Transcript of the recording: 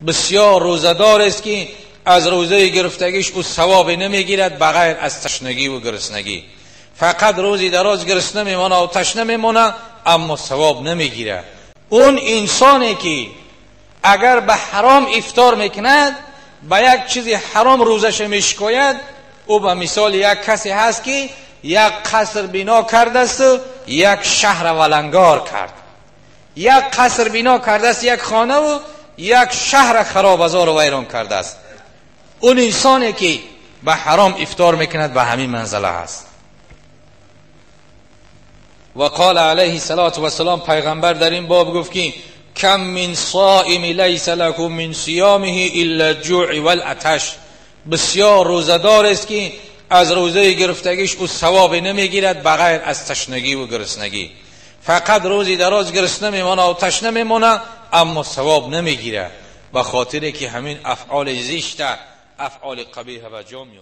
بسیار روزدار است که از روزه گرفتگیش او ثواب نمیگیرد بغیر از تشنگی و گرسنگی. فقط روزی دراز گرسنه میمونه و تشنه میمونه اما ثواب نمیگیره. اون انسانی که اگر به حرام افطار میکند، به یک چیزی حرام روزش میشکاید، او به مثال یک کسی هست که یک قصر بنا کرده است، یک شهر ولنگار کرد. یک قصر بنا کرده است، یک خانه و یک شهر خرابازار و ویران کرده است. اون انسانی که به حرام افطار میکند به همین منزله است. و قال علیه السلام، پیغمبر در این باب گفت که کم من صائم لیس له من صیامه الا الجوع والعطش. بسیار روزدار است که از روزه گرفتگیش او ثواب نمیگیرد بغیر از تشنگی و گرسنگی. فقط روزی دراز گرسنه میمونه و تشنه میمونه اما ثواب نمیگیره، به خاطر که همین افعال زشت، افعال قبیح و جا میاره.